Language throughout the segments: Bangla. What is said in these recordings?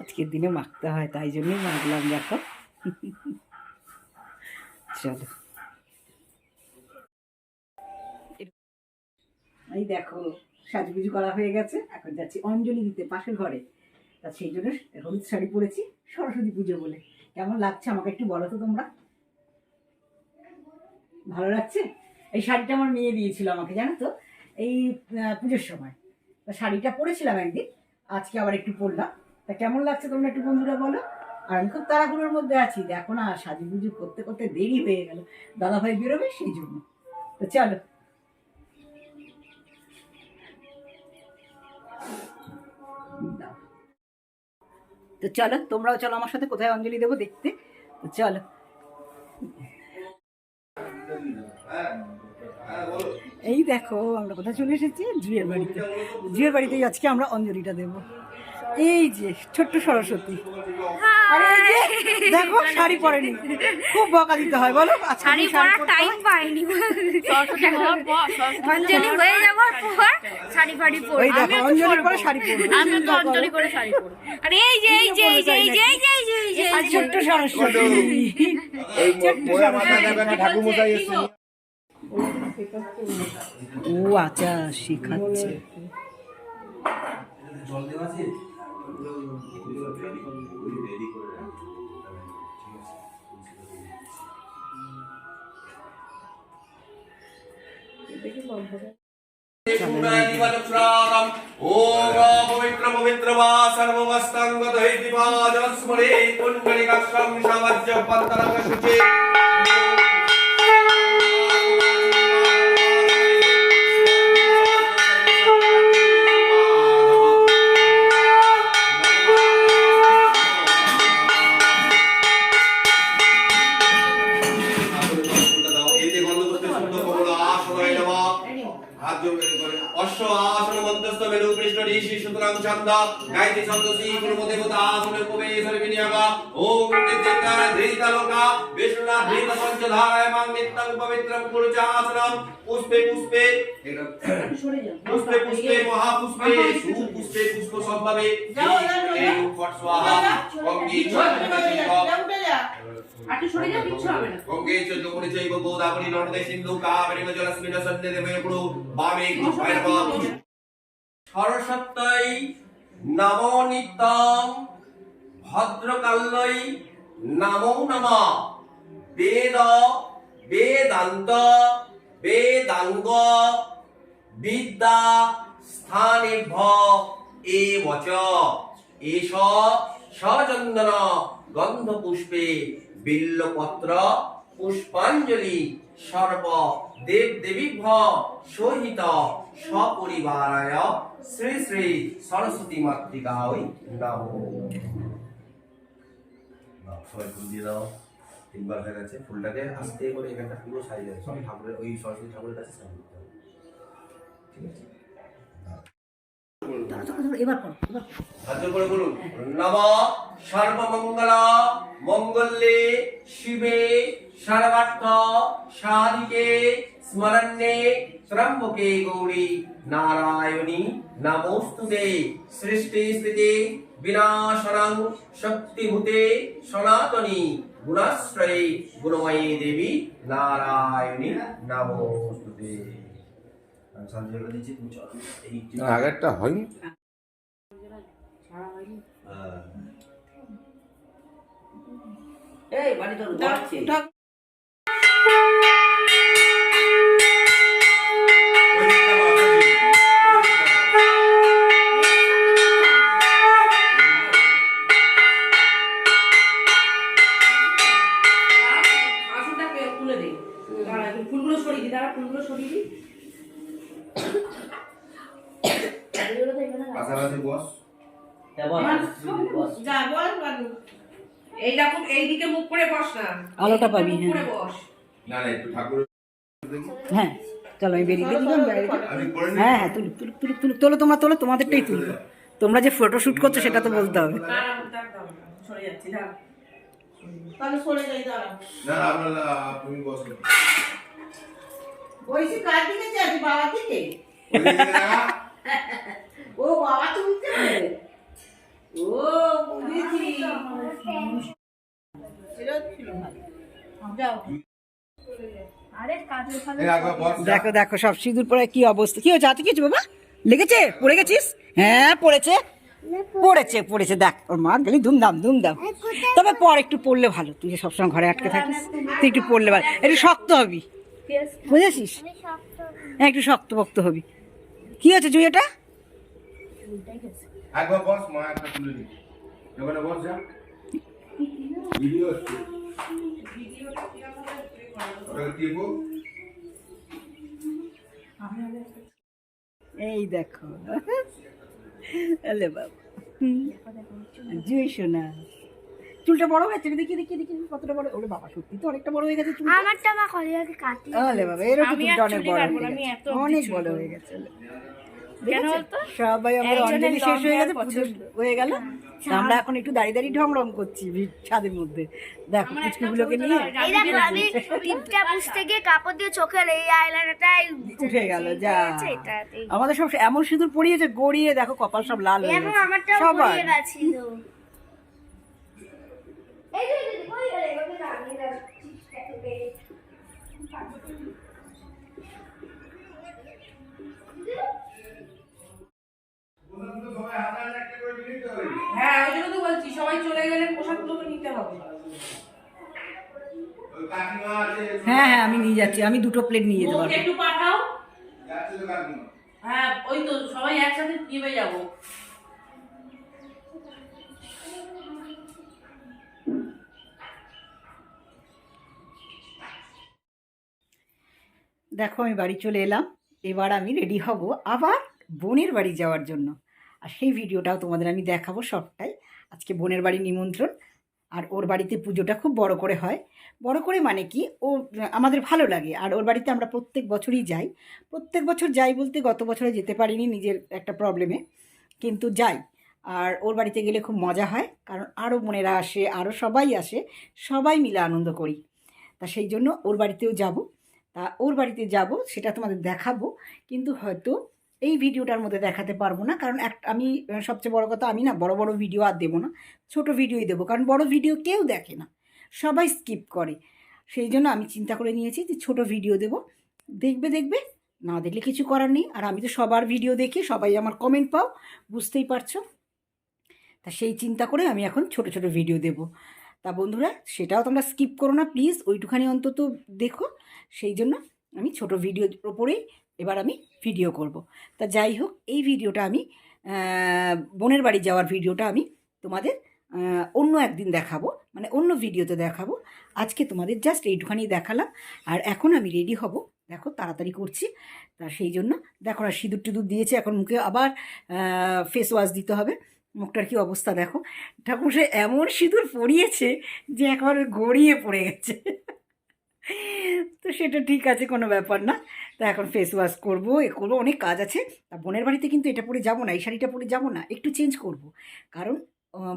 আজকের দিনে মাখতে হয়, তাই জন্যই মাখলাম। দেখো, চলো। এই দেখো, সাজুগুজু করা হয়ে গেছে, এখন যাচ্ছি অঞ্জলি দিতে পাশের ঘরে। তা সেই জন্য হলুদ শাড়ি পরেছি, সরস্বতী পুজো বলে। কেমন লাগছে আমাকে একটু বলো তো তোমরা? ভালো লাগছে? এই শাড়িটা আমার মেয়ে দিয়েছিল আমাকে, জানো তো, এই পুজোর সময়। তা শাড়িটা পরেছিলাম একদিন, আজকে আবার একটু পরলাম। তা কেমন লাগছে তোমরা একটু বন্ধুরা বলো। আর আমি খুব তাড়াহুড়োর মধ্যে আছি, দেখো না, সাজুগুজু করতে করতে দেরি হয়ে গেল, দাদাভাই বেরোবে সেই জন্য। তো চলো। তো চলো, তোমরাও চলো আমার সাথে, কোথায় অঞ্জলি দেবো দেখতে। তো চলো। এই দেখো, আমরা কোথায় চলে এসেছি, জুয়ের বাড়িতে। জুয়ের বাড়িতেই আজকে আমরা অঞ্জলিটা দেব। এই যে ছোট্ট সরস্বতী, আরে দেখো শাড়ি পরেনি, খুব বকা দিতে হয় বলো। শাড়ি পরার টাইম পাইনি, অঞ্জলি হয়ে যাওয়ার পর শাড়ি ফাড়ি পরে। ওই দেখো, অঞ্জলি পরে শাড়ি পরে, আমি তো অঞ্জলি করে শাড়ি পরে। আরে এই যে এই যে এই যে এই যে এই যে এই যে ছোট্ট সরস্বতী, ও আচ্ছা শিখাচ্ছে। পবিত্র পবিত্র বা সর্বমস্তাঙ্গত হেতিপাদস্মরে কুণ্ডলিকাক্ষং সামজ্য পন্তরঙ্গ শুচি অশ্ব আসন মধ্যস্থ মেরু কৃষ্ণ ঋষি সুতরাং ছন্দ গায়ত্রী ছন্দসি পূর্বদেবতা আসনে উপবেশনে বিনিয়োগ ওম নিত্যা ধৃতলোকা বিষ্ণুনা ধৃত পঞ্চধারায়মাং নিত্যং পবিত্রং পুরুষাসনম পুষ্পে পুষ্পে পুষ্পে পুষ্পে মহাপুষ্পে সুপুষ্পে পুষ্প সম্ভবে এই ফট স্বাহা গঙ্গে আটি সরে যাও, কিছু হবে না। গঙ্গে চন্দ্রমণি চৈব গোদাবরী নর্মদে সিন্ধু কাবেরী জলস্মিন সন্নিধে মেরুকুরু বামে ভৈরব সরস্বত্যই নমো নিত্যং ভদ্রকাল্যই নমো নমঃ বেদ বেদান্ত বেদাঙ্গ বিদ্যা স্থানেভ্য এবচ এষ সচন্দন গন্ধ পুষ্পে বিল্লপত্র পুষ্পাঞ্জলি সর্ব দেব দেবীভ্য সহিত সপরিবারায় শ্রী শ্রী সরস্বতী মাতৃকায় নমো। সবাই ফুল দিয়ে দাও। তিনবার হয়ে গেছে, ফুলটাকে আস্তে করে এখানটা পুরো সাজিয়ে দাও, সব ঠাকুরের ওই সরস্বতী ঠাকুরের কাছে সাজিয়ে দিতে হবে, ঠিক আছে? এবার হাত করে বলুন, নমঃ সর্বমঙ্গল মঙ্গলে শিবে সর্বার্থ সাধিকে স্মরণ্যে ত্রম্বকে গৌরী নারায়ণী নমোস্তুতে সৃষ্টি স্থিতি বিনাশনং শক্তিভূতে সনাতনী গুণাশ্রয়ে গুণময়ী দেবী নারায়ণী নমোস্তুতে। আগেরটা হয়নি। এই বাড়ি তো যাচ্ছে। ফুলগুলো সরিয়ে দি, দাঁড়া, ফুলগুলো সরিয়ে দি। এইদিকে মুখ করে বস না, আলোটা পাবি। হ্যাঁ চলো, আমি বেরিয়ে দেখি। হ্যাঁ হ্যাঁ, তুলো তুলো তুলো তুলো তোলো, তোমরা তোলো, তোমাদেরটাই তুলবো। তোমরা যে ফটো শুট করছো সেটা তো বলতে হবে। সরে যাচ্ছি দাঁড়া, তাহলে সরে যাই দাঁড়া। না আপনারা তুমি বসো বলছি কার দিকে যাবি, বাবার দিকে? ও বাবা তুলতে হবে। ও বুঝেছি। এটাও ছিল ভালো। যাও। দেখো দেখো সব সিঁদুর পরে কি অবস্থা। কি হয়েছে হাতে কিছু বাবা লেগেছে? পড়ে গেছিস? হ্যাঁ পড়েছে পড়েছে পড়েছে। দেখ ওর মা গেলি ধুমধাম ধুমধাম। তবে পর একটু পড়লে ভালো, তুই যে সবসময় ঘরে আটকে থাকিস, তুই একটু পড়লে ভালো, একটু শক্ত হবি, বুঝেছিস? হ্যাঁ একটু শক্ত পক্ত হবি। কি হয়েছে জুই এটা? একবার বস মা একটা তুলে নি ওখানে বস যা ভিডিও ওটা কি বল এই দেখো আলে বাবা জুই শোনা চুলটা বড় হয়েছে, দেখি দেখি দেখি কতটা বড়। ওরে বাবা সত্যি তো অনেকটা বড় হয়ে গেছে চুল। আমারটা মা কলিয়াকে কাটি। আলে বাবা এরকম আমি চুলটা আর অনেক চুলই বড় কাটবো হয়ে না, আমি গেছে, এত অবধি অনেক চুল বড় করবো। হয়ে গেছে। কেন দেখেছো? বলতো? সবাই আমরা একজনের অঞ্জলি শেষ হয়ে লং গেছে, হেয়ার পুজো পছন্দ। হয়ে গেল, আমরা এখন একটু দাঁড়িয়ে দাঁড়িয়ে ঢং রং করছি ছাদের মধ্যে। দেখো আমার একটা পুচকুগুলোকে ছবি নিয়ে তোলা এই দেখো আমি টিপটা পুষতে গিয়ে কাপড় দিয়ে চোখের এই আইলাইনারটাই উঠে গেল যা। এটাতেই। আমাদের সব এমন সিঁদুর পড়িয়েছে গড়িয়ে, দেখো কপাল সব লাল হয়ে এবং গেছে আমারটাও সবার। পড়িয়ে গেছিল। এই যে দিদি কই গেলে ওকে দাঁড়িয়ে দাঁড়িয়ে হ্যাঁ ওই জন্য তো বলছি সবাই চলে গেলে পোশাকগুলো তো নিতে হবে। কাকিমা আছে হ্যাঁ হ্যাঁ আমি নিয়ে যাচ্ছি, আমি দুটো প্লেট নিয়ে যেতে ওকে পারবো। একটু পাঠাও। যাচ্ছে তো কাকিমা হ্যাঁ ওই তো সবাই একসাথে নেমে যাবো। দেখো আমি বাড়ি চলে এলাম, এবার আমি রেডি হব আবার বোনের বাড়ি যাওয়ার জন্য। আর সেই ভিডিওটাও তোমাদের আমি দেখাবো সবটাই। আজকে বোনের বাড়ি নিমন্ত্রণ, আর ওর বাড়িতে পুজোটা খুব বড় করে হয়। বড় করে মানে কি, ও আমাদের ভালো লাগে, আর ওর বাড়িতে আমরা প্রত্যেক বছরই যাই। প্রত্যেক বছর যাই বলতে গত বছরে যেতে পারিনি নিজের একটা প্রবলেমে, কিন্তু যাই। আর ওর বাড়িতে গেলে খুব মজা হয়, কারণ আরও বোনেরা আসে, আরও সবাই আসে, সবাই মিলে আনন্দ করি। তা সেই জন্য ওর বাড়িতেও যাব। তা ওর বাড়িতে যাব সেটা তোমাদের দেখাবো, কিন্তু হয়তো এই ভিডিওটার মধ্যে দেখাতে পারবো না, কারণ আমি সবচেয়ে বড় কথা, আমি না বড় বড় ভিডিও আর দেবো না, ছোট ভিডিওই দেবো, কারণ বড় ভিডিও কেউ দেখে না, সবাই স্কিপ করে। সেই জন্য আমি চিন্তা করে নিয়েছি যে ছোট ভিডিও দেব, দেখবে দেখবে, না দেখলে কিছু করার নেই। আর আমি তো সবার ভিডিও দেখি, সবাই আমার কমেন্ট পাও, বুঝতেই পারছো। তা সেই চিন্তা করে আমি এখন ছোট ছোট ভিডিও দেব। তা বন্ধুরা সেটাও তোমরা স্কিপ করো না প্লিজ, ওইটুখানি অন্তত দেখো। সেই জন্য আমি ছোট ভিডিওর ওপরেই এবার আমি ভিডিও করব। তা যাই হোক, এই ভিডিওটা আমি বোনের বাড়ি যাওয়ার ভিডিওটা আমি তোমাদের অন্য একদিন দেখাবো, মানে অন্য ভিডিওতে দেখাবো। আজকে তোমাদের জাস্ট এইটুখানি দেখালাম। আর এখন আমি রেডি হব, দেখো তাড়াতাড়ি করছি। তা সেই জন্য দেখো না সিঁদুর টিঁদুর দিয়েছে, এখন মুখে আবার ফেস ওয়াশ দিতে হবে। মুখটার কি অবস্থা দেখো, ঠাকুরসে এমন সিঁদুর পরিয়েছে যে একেবারে গড়িয়ে পড়ে গেছে। তো সেটা ঠিক আছে, কোনো ব্যাপার না। তা এখন ফেস ওয়াশ করবো, করবো, অনেক কাজ আছে। তা বোনের বাড়িতে কিন্তু এটা পরে যাবো না, এই শাড়িটা পরে যাবো না, একটু চেঞ্জ করব। কারণ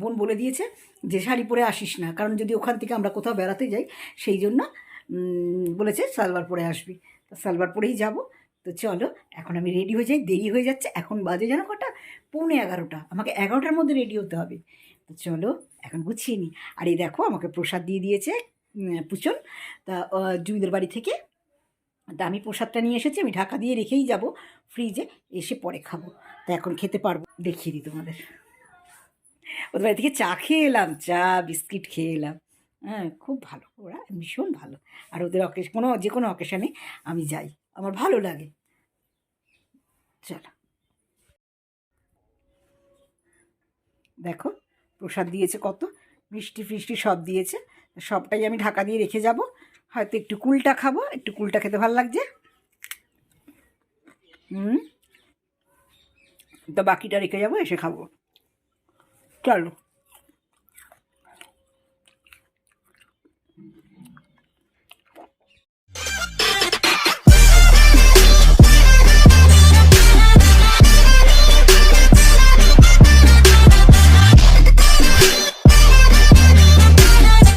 বোন বলে দিয়েছে যে শাড়ি পরে আসিস না, কারণ যদি ওখান থেকে আমরা কোথাও বেড়াতে যাই, সেই জন্য বলেছে সালোয়ার পরে আসবি। তা সালোয়ার পরেই যাব। তো চলো এখন আমি রেডি হয়ে যাই, দেরি হয়ে যাচ্ছে, এখন বাজে জানো কটা, 11:45, আমাকে 11টার মধ্যে রেডি হতে হবে। তো চলো এখন গুছিয়ে নিই। আর এই দেখো আমাকে প্রসাদ দিয়ে দিয়েছে পুচন, তা জুইদের বাড়ি থেকে। তা আমি প্রসাদটা নিয়ে এসেছি, আমি ঢাকা দিয়ে রেখেই যাব ফ্রিজে, এসে পরে খাবো। তা এখন খেতে পারবো, দেখিয়ে দিই তোমাদের। ওদের বাড়ি থেকে চা খেয়ে এলাম, চা বিস্কিট খেয়ে এলাম। হ্যাঁ খুব ভালো, ওরা ভীষণ ভালো। আর ওদের যে কোনো অকেশনে আমি যাই, আমার ভালো লাগে। চলো দেখো প্রসাদ দিয়েছে, কত মিষ্টি ফিষ্টি সব দিয়েছে, সবটাই আমি ঢাকা দিয়ে রেখে যাব। হয়তো একটু কুলটা খাবো, একটু কুলটা খেতে ভালো লাগছে। তো বাকিটা রেখে যাবো, এসে খাবো। চলো।